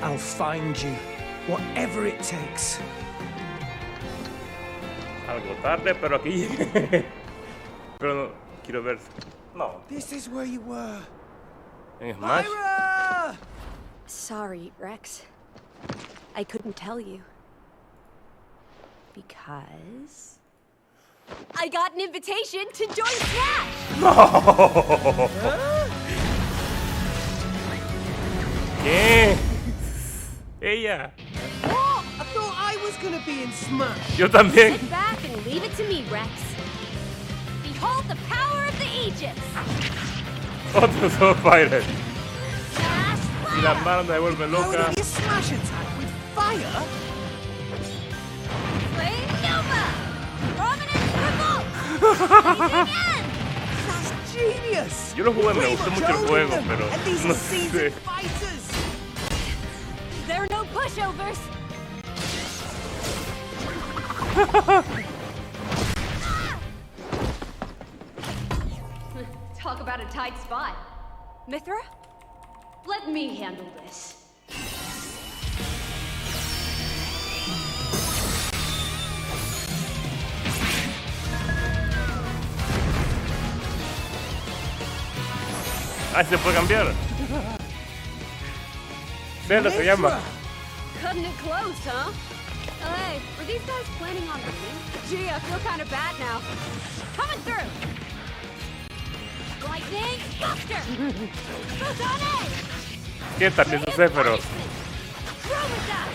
I'll find you, whatever it takes. Algo tarde, pero aquí llegué. Pero no, quiero ver. No. This is where you were. En Smash. Myra! Sorry, Rex. I couldn't tell you. Because I got an invitation to join Smash! No. ¿Qué? Ella. What? I thought I was gonna be in Smash. Yo también. Sit back and leave it to me, Rex. Behold the power of the Aegis! Otro Soul Fighter. Smash Y las fire! manos me vuelven How loca. did you smash attack with fire? Flame Nova! Prominence revolt! Again! That's genius. Yo lo jugué, me Pretty gustó much mucho el owning juego, them, pero and these no are seasoned sé. fighters. There are no pushovers! Talk about a tight spot. Mithra? Let me handle this. Ah, se puede cambiar. Zelda se llama. Cutting it close, huh? Hey, were these guys planning on leaving? Gee, I feel kind of bad now. Coming through! Lightning Buster! Photonic! ¿Qué también sucede, pero? Chromata!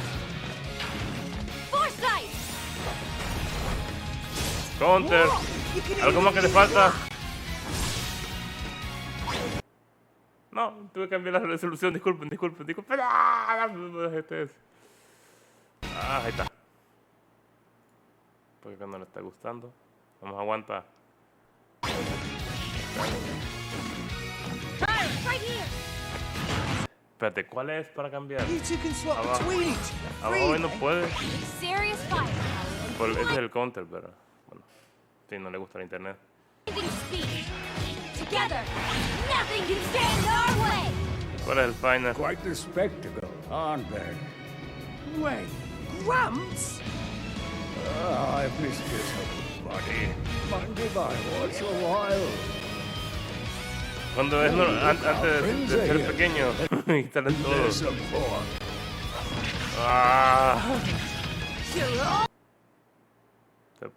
Foresight! Counter. ¿Algo más que le falta? No, tuve que cambiar la resolución. Disculpen. ¡Ah! Este es. Ah, ahí está. Porque cuando le está gustando. Vamos a aguantar. Right here! Espérate, ¿cuál es para cambiar? You two can swap Abajo. between each other. Abajo hoy no freely. puede. Serious fire. Ese es el counter, pero bueno. Sí, no le gusta el internet. Blinding speed. Together, nothing can stand our way! ¿Cuál es el final? Quite the spectacle, aren't they? Wait, Gramps? I've missed you so, buddy. Mind if I watch a while? Cuando es antes de ser pequeño y estar en todo. There's some more. Ah.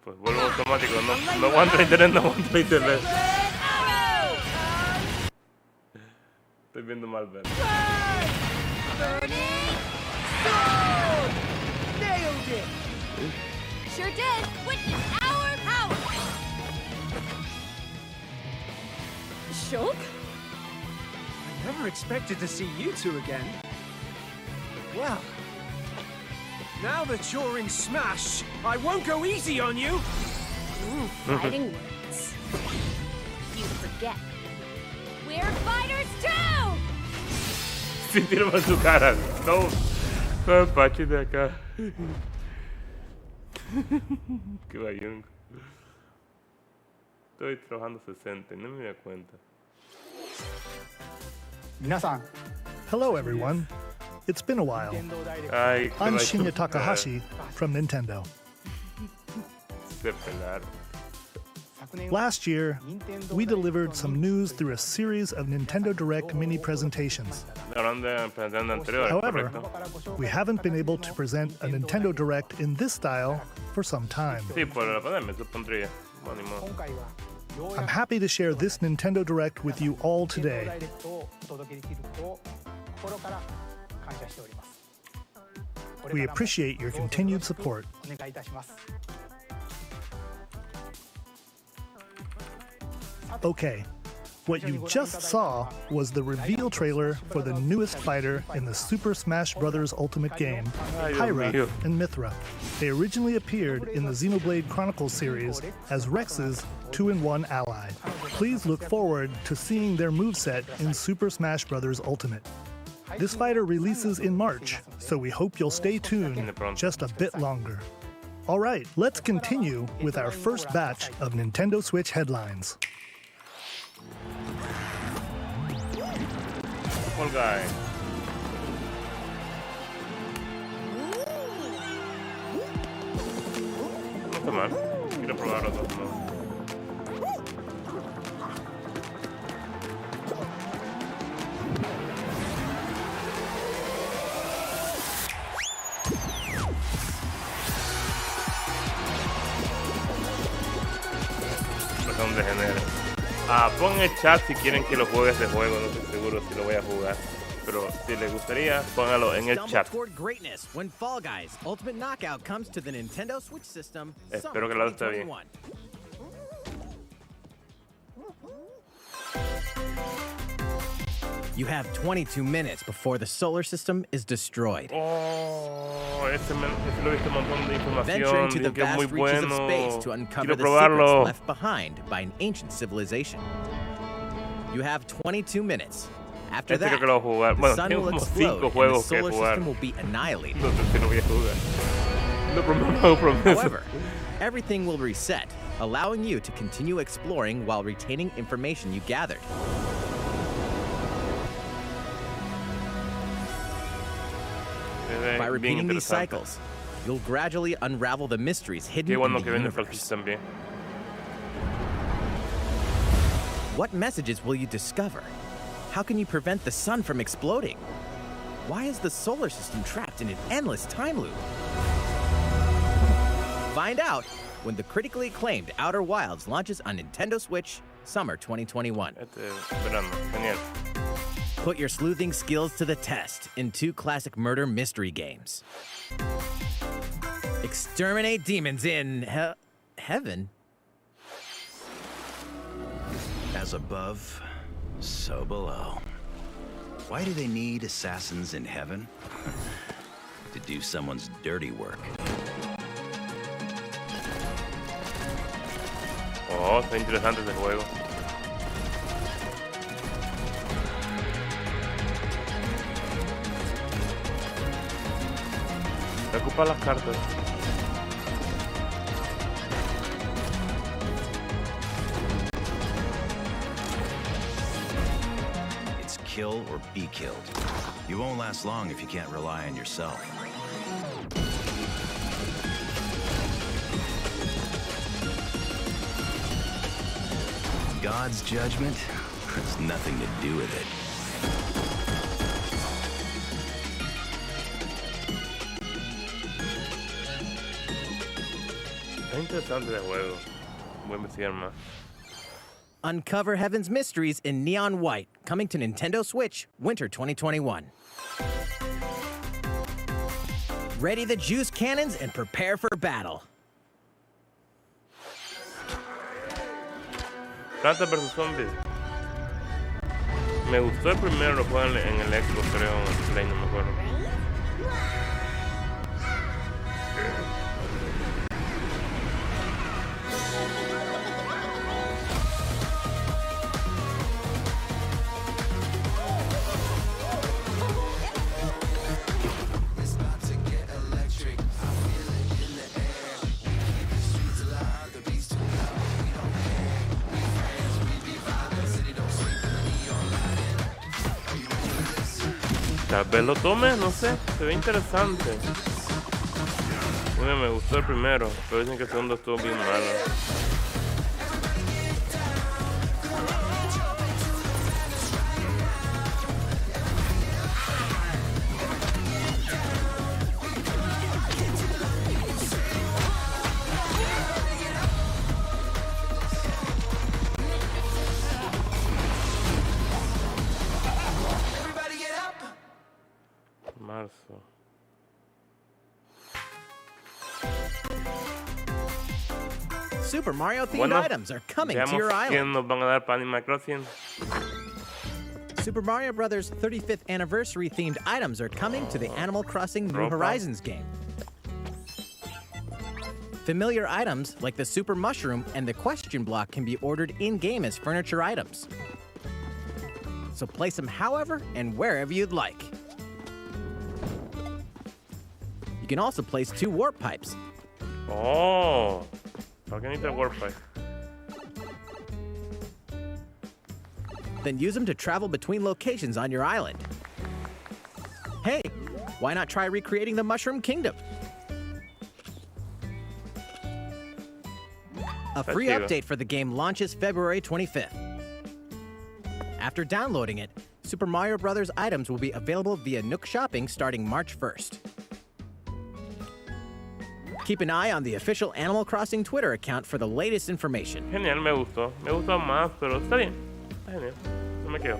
Pues vuelvo automático, no aguanto el internet, no aguanto el internet. Estoy viendo mal, ¿verdad? Nailed it! Sure did! Witness our power! Shulk? I never expected to see you two again. But well, now that you're in Smash, I won't go easy on you! Fighting words. You forget. We're fighters too! Sí, tiro por su cara. No. No, Pachi de acá. Qué bayón. Estoy trabajando 60, no me da cuenta. Hello, everyone. It's been a while. Ay, qué I'm bayón. Shinya Takahashi from Nintendo. Se pelaron. Last year, we delivered some news through a series of Nintendo Direct mini presentations. Hablando de presentación anterior, However, correcto. we haven't been able to present a Nintendo Direct in this style for some time. Sí, por la pandemia, supondría. Bueno, ni modo. I'm happy to share this Nintendo Direct with you all today. We appreciate your continued support. Okay, what you just saw was the reveal trailer for the newest fighter in the Super Smash Bros. Ultimate game, Ay, Dios Pyra mío. and Mithra. They originally appeared in the Xenoblade Chronicles series as Rex's 2-in-1 ally. Please look forward to seeing their moveset in Super Smash Bros. Ultimate. This fighter releases in March, so we hope you'll stay tuned just a bit longer. All right, let's continue with our first batch of Nintendo Switch headlines. Fall Guy. mal. Quiero probarlo de nuevo. Pues son degeneres. Pon en el chat si quieren que lo juegue este juego. No estoy seguro si lo voy a jugar. Pero si les gustaría, póngalo en el chat. Espero que el lado esté bien. You have 22 minutes before the solar system is destroyed. Oh, ese lo he visto un montón de Venture información. into the Que es muy vast reaches of bueno. space to uncover Quiero the probarlo. secrets left behind by an ancient civilization. You have 22 minutes. After that, creo que lo voy a jugar. the Bueno, sun tengo will como explode 5 and the juegos que solar jugar. system will be annihilated. No sé si lo voy a jugar. No prometo. However, everything will reset, allowing you to continue exploring while retaining information you gathered. By repeating these cycles, you'll gradually unravel the mysteries hidden Qué bueno in que the viene el universe. también. What messages will you discover? How can you prevent the sun from exploding? Why is the solar system trapped in an endless time loop? Find out when the critically acclaimed Outer Wilds launches on Nintendo Switch summer 2021. Verano, genial. Put your sleuthing skills to the test in 2 classic murder mystery games. Exterminate demons in heaven. As above, so below. Why do they need assassins in heaven? To do someone's dirty work. Oh, está interesante este juego. Voy a ocupar las cartas. It's kill or be killed. You won't last long if you can't rely on yourself. God's judgment has nothing to do with it. Está interesante este juego. Voy a investigar más. Uncover Heaven's mysteries in neon white, coming to Nintendo Switch winter 2021. Ready the juice cannons and prepare for battle. Planta vs Zombies. Me gustó el primero, lo juegan en el Xbox, creo, en el Play, no me acuerdo. Tal vez lo tome, no sé, se ve interesante. Bueno, me gustó el primero, pero dicen que el segundo estuvo bien malo. Marzo. Super Mario themed Bueno, items are coming to veamos your quién island. nos van a dar para Animal Crossing. Super Mario Bros. 35th anniversary themed items are coming to the Animal Crossing New Ropa. Horizons game. Familiar items like the Super Mushroom and the Question Block can be ordered in-game as furniture items. So place them however and wherever you'd like. You can also place 2 warp pipes. Oh, ¿para qué necesita Warp Pipe? Then use them to travel between locations on your island. Hey, why not try recreating the Mushroom Kingdom? A free update for the game launches February 25th. After downloading it, Super Mario Bros. Items will be available via Nook Shopping starting March 1st. Keep an eye on the official Animal Crossing Twitter account for the latest information. Genial, me gustó. Me gustó más, pero está bien. Está genial. No me quedo.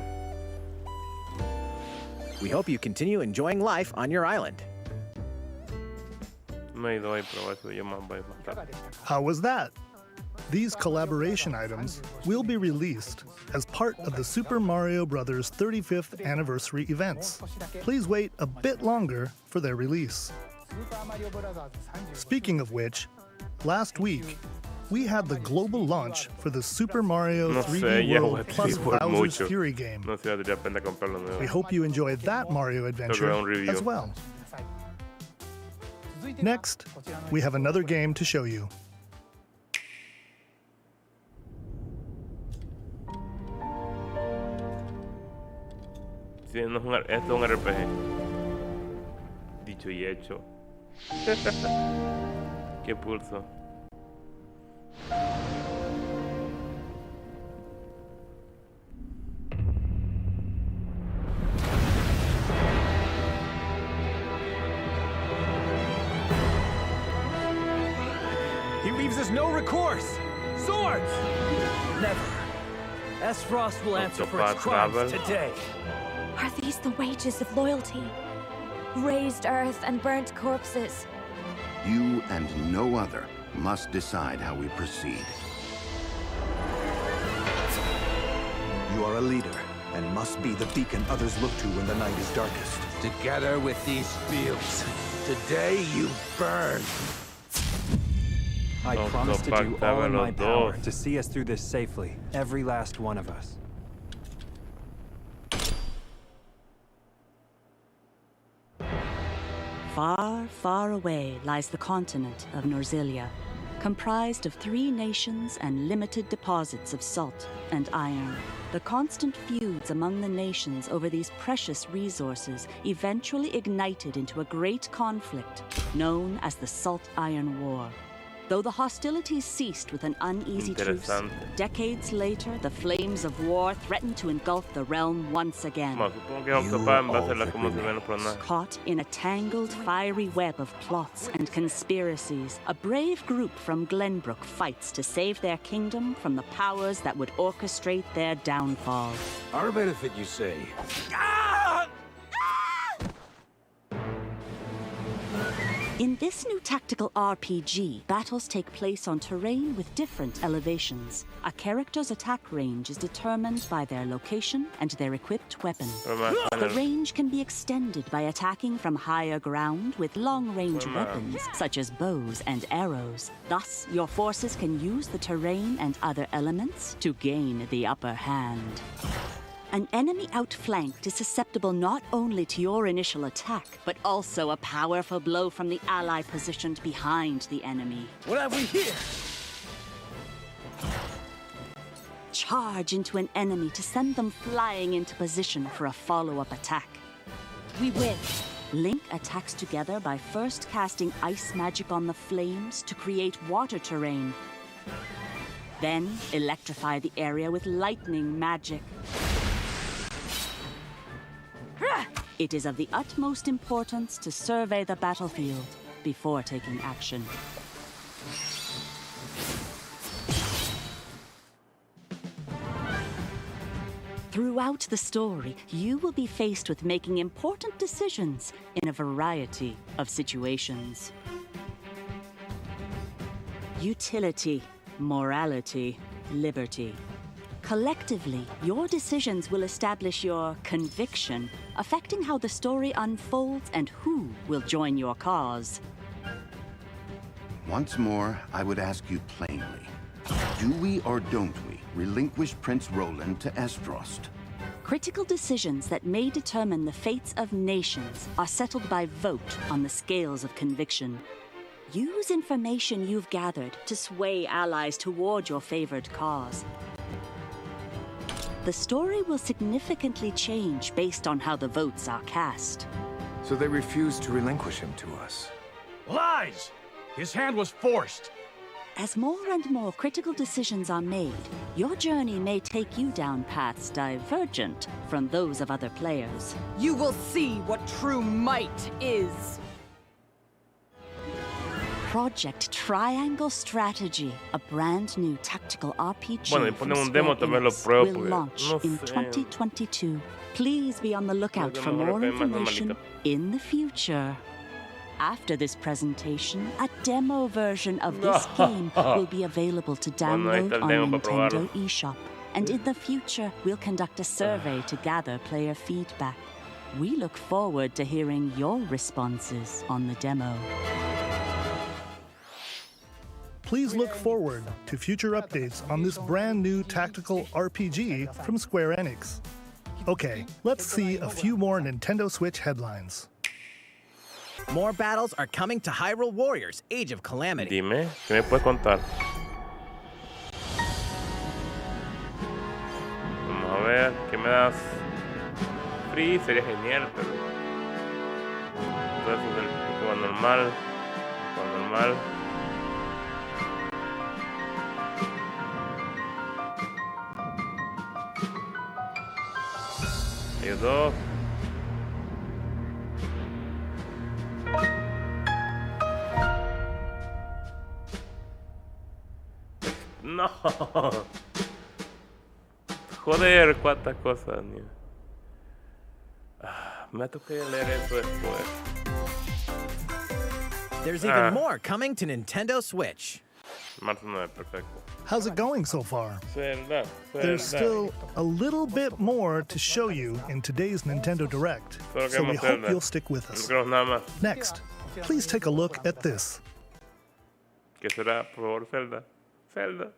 We hope you continue enjoying life on your island. No he ido a probar eso. Yo más voy más tarde. How was that? These collaboration items will be released as part of the Super Mario Bros. 35th anniversary events. Please wait a bit longer for their release. Speaking of which, last week, we had the global launch for the Super Mario 3D World plus Bowser's Fury game. No sé, tendría pena comprarlo nuevo. We hope you enjoyed that Mario adventure as well. Next, we have another game to show you. Sí, no es esto es un RPG. Dicho y hecho. Qué pulso. He leaves us no recourse. Swords! Never. S-Frost will answer for its crimes today. Are these the wages of loyalty? Raised earth and burnt corpses. You and no other must decide how we proceed. You are a leader and must be the beacon others look to when the night is darkest. Together with these fields, today you burn. I promise to do all in my power to see us through this safely, every last one of us. Far, far away lies the continent of Norzilia, comprised of 3 nations and limited deposits of salt and iron. The constant feuds among the nations over these precious resources eventually ignited into a great conflict known as the Salt Iron War. Though the hostilities ceased with an uneasy truce, decades later, the flames of war threatened to engulf the realm once again. Caught in a tangled, fiery web of plots and conspiracies, a brave group from Glenbrook fights to save their kingdom from the powers that would orchestrate their downfall. Our benefit, you say? In this new tactical RPG, battles take place on terrain with different elevations. A character's attack range is determined by their location and their equipped weapon. The range can be extended by attacking from higher ground with long-range weapons, such as bows and arrows. Thus, your forces can use the terrain and other elements to gain the upper hand. An enemy outflanked is susceptible not only to your initial attack, but also a powerful blow from the ally positioned behind the enemy. What have we here? Charge into an enemy to send them flying into position for a follow-up attack. We win. Link attacks together by first casting ice magic on the flames to create water terrain. Then electrify the area with lightning magic. It is of the utmost importance to survey the battlefield before taking action. Throughout the story, you will be faced with making important decisions in a variety of situations. Utility, morality, liberty. Collectively, your decisions will establish your conviction, affecting how the story unfolds and who will join your cause. Once more, I would ask you plainly. Do we or don't we relinquish Prince Roland to Esfrost? Critical decisions that may determine the fates of nations are settled by vote on the scales of conviction. Use information you've gathered to sway allies toward your favored cause. The story will significantly change based on how the votes are cast. So they refused to relinquish him to us. Lies! His hand was forced. As more and more critical decisions are made, your journey may take you down paths divergent from those of other players. You will see what true might is. Project Triangle Strategy, a brand new tactical RPG Bueno, y from ponemos un Square demo, también lo Enix, pruebo, will porque launch no in sé. 2022. Please be on the lookout for Creo que more mejor que más information normalito. in the future. After this presentation, a demo version of this game will be available to Bueno, ahí está download el on demo para Nintendo probarlo. eShop. And in the future, we'll conduct a survey to gather player feedback. We look forward to hearing your responses on the demo. Please look forward to future updates on this brand new tactical RPG from Square Enix. Okay, let's see a few more Nintendo Switch headlines. More battles are coming to Hyrule Warriors: Age of Calamity. Dime, ¿qué me puedes contar? Vamos a ver, ¿qué me das? Free sería genial, pero... Entonces es el juego normal. Juego normal. Ellos dos. No. Joder, cuántas cosas, niño. Me ha tocado leer eso después. There's even more coming to Nintendo Switch. Marzo 9, perfecto. How's it going so far? Zelda, There's Zelda. still a little bit more to show you in today's Nintendo Direct, Solo so we queremos hope Zelda. you'll stick with No us. queremos nada más. Next, please take a look at this. ¿Qué será, por favor, Zelda? Zelda.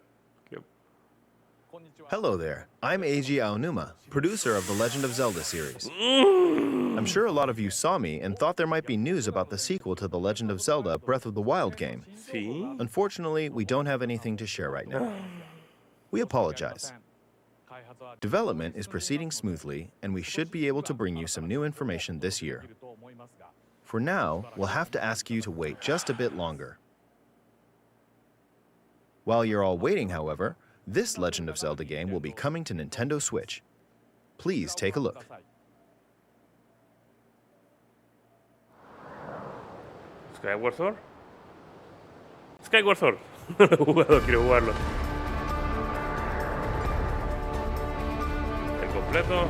Hello there, I'm Eiji Aonuma, producer of the Legend of Zelda series. I'm sure a lot of you saw me and thought there might be news about the sequel to the Legend of Zelda Breath of the Wild game. Sí. Unfortunately, we don't have anything to share right now. We apologize. Development is proceeding smoothly, and we should be able to bring you some new information this year. For now, we'll have to ask you to wait just a bit longer. While you're all waiting, however, this Legend of Zelda game will be coming to Nintendo Switch. Please take a look. ¿Skyward Sword? Skyward Sword. No lo he jugado, quiero jugarlo. El completo.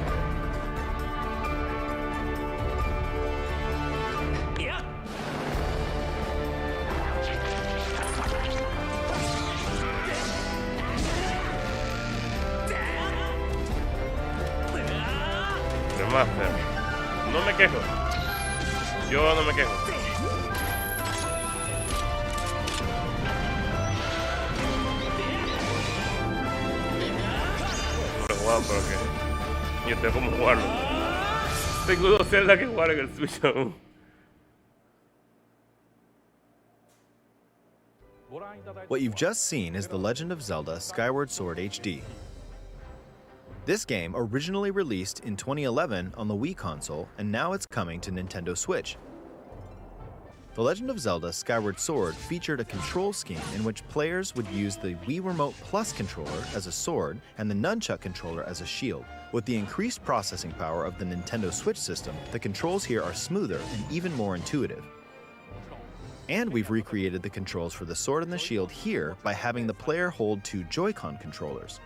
Remaster. No me quejo. Yo no me quejo. No lo he jugado, pero que yo tengo como jugarlo. Tengo dos Zelda que jugar en el Switch aún. What you've just seen is The Legend of Zelda Skyward Sword HD. This game originally released in 2011 on the Wii console, and now it's coming to Nintendo Switch. The Legend of Zelda Skyward Sword featured a control scheme in which players would use the Wii Remote Plus controller as a sword and the Nunchuck controller as a shield. With the increased processing power of the Nintendo Switch system, the controls here are smoother and even more intuitive. And we've recreated the controls for the sword and the shield here by having the player hold two Joy-Con controllers.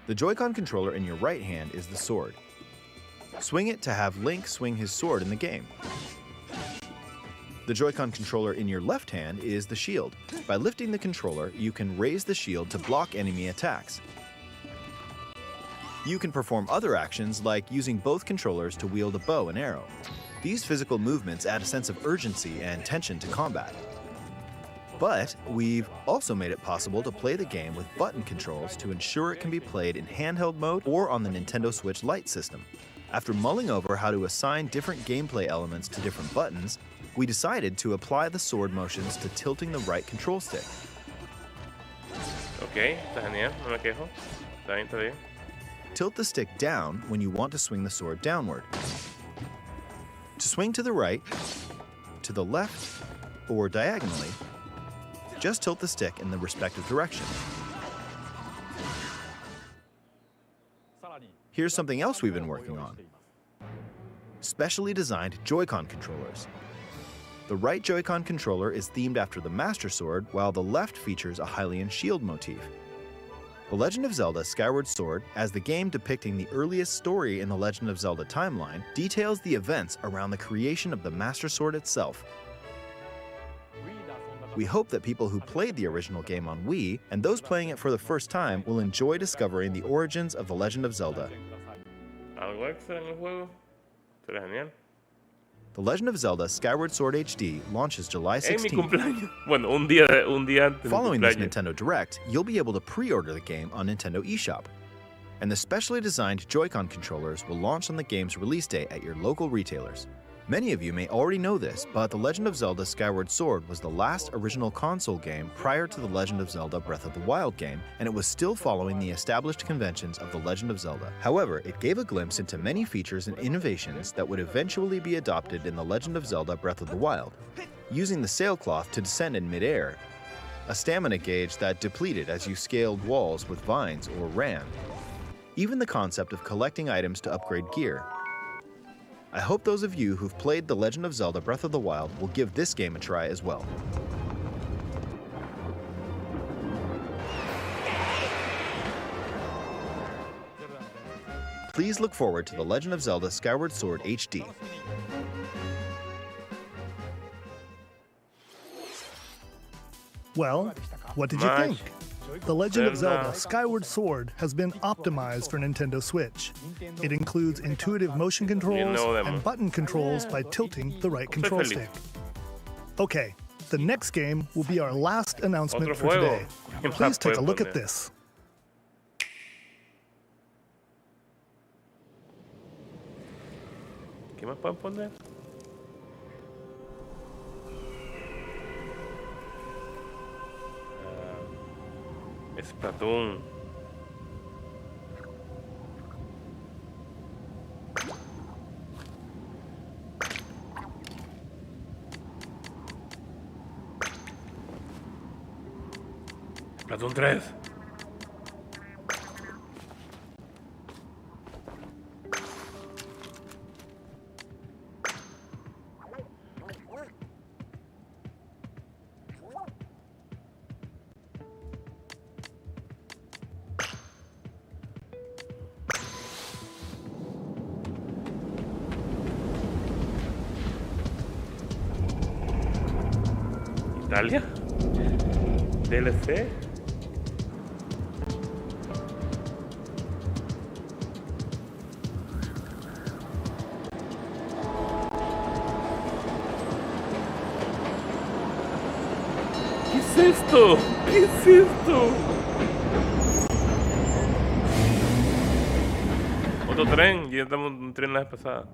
The Joy-Con controller in your right hand is the sword. Swing it to have Link swing his sword in the game. The Joy-Con controller in your left hand is the shield. By lifting the controller, you can raise the shield to block enemy attacks. You can perform other actions like using both controllers to wield a bow and arrow. These physical movements add a sense of urgency and tension to combat. But we've also made it possible to play the game with button controls to ensure it can be played in handheld mode or on the Nintendo Switch Lite system. After mulling over how to assign different gameplay elements to different buttons, we decided to apply the sword motions to tilting the right control stick. Ok, está genial, no me quejo. Está bien, está bien. Tilt the stick down when you want to swing the sword downward. To swing to the right, to the left, or diagonally, Just tilt the stick in the respective direction. Here's something else we've been working on. Specially designed Joy-Con controllers. The right Joy-Con controller is themed after the Master Sword, while the left features a Hylian shield motif. The Legend of Zelda Skyward Sword, as the game depicting the earliest story in the Legend of Zelda timeline, details the events around the creation of the Master Sword itself. We hope that people who played the original game on Wii, and those playing it for the first time, will enjoy discovering the origins of the Legend of Zelda. ¿Algo extra en el juego? Será genial. The Legend of Zelda Skyward Sword HD launches July 16th. En mi cumpleaños. Bueno, un día antes. Following this Nintendo Direct, you'll be able to pre-order the game on Nintendo eShop. And the specially designed Joy-Con controllers will launch on the game's release day at your local retailers. Many of you may already know this, but The Legend of Zelda Skyward Sword was the last original console game prior to The Legend of Zelda Breath of the Wild game, and it was still following the established conventions of The Legend of Zelda. However, it gave a glimpse into many features and innovations that would eventually be adopted in The Legend of Zelda Breath of the Wild. Using the sailcloth to descend in midair, a stamina gauge that depleted as you scaled walls with vines or ran, even the concept of collecting items to upgrade gear. I hope those of you who've played The Legend of Zelda Breath of the Wild will give this game a try as well. Please look forward to The Legend of Zelda Skyward Sword HD. Well, what did you think? The Legend of Zelda Skyward Sword has been optimized for Nintendo Switch. It includes intuitive motion controls and button controls by tilting the right control stick. Okay, the next game will be our last announcement for today. Please take a look at this. ¿Qué más pueden poner? Splatoon. Splatoon 3. Italia. DLC. ¿Qué es esto? ¿Qué es esto? Otro tren. Ya estamos en un tren la vez pasada.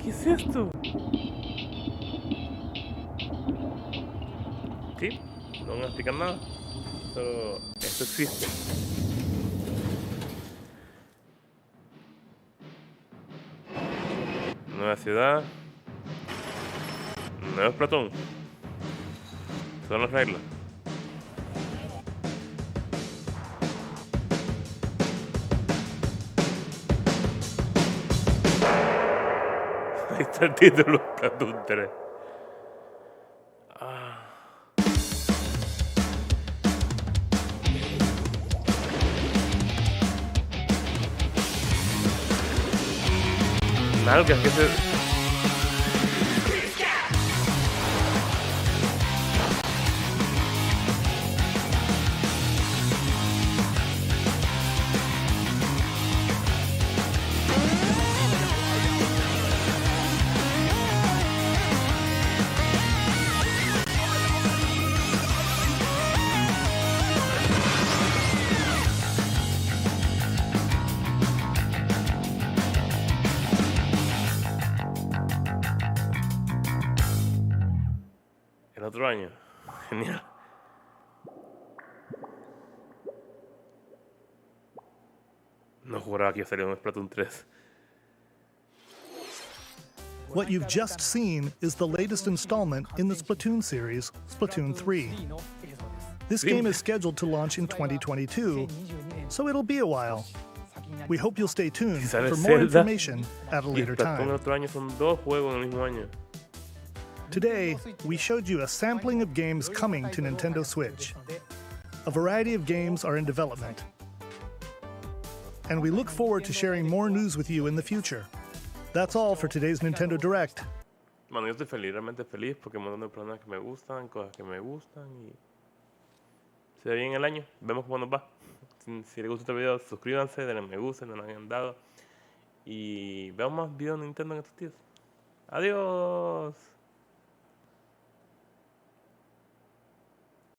¿Qué es esto? Sí, no van a explicar nada. Solo esto existe. Nueva ciudad. Nuevo Splatoon. Son las reglas. Ahí está el título, Splatoon 3. Nalgas, que se... El otro año. Genial. No juraba que iba a salir un Splatoon 3. What you've just seen is the latest installment in the Splatoon series, Splatoon 3. This game is scheduled to launch in 2022, so it'll be a while. We hope you'll stay tuned for more Zelda information at a y later Splatoon el time. otro año son 2 juegos en el mismo año. Today, we showed you a sampling of games coming to Nintendo Switch. A variety of games are in development. And we look forward to sharing more news with you in the future. That's all for today's Nintendo Direct. Bueno, yo estoy feliz, realmente feliz, porque hay un montón de personas que me gustan, cosas que me gustan y se ve bien el año. Vemos cómo nos va. Si les gusta este video, suscríbanse, denle me gusta, no nos hayan dado y veamos más videos de Nintendo en estos días. Adiós.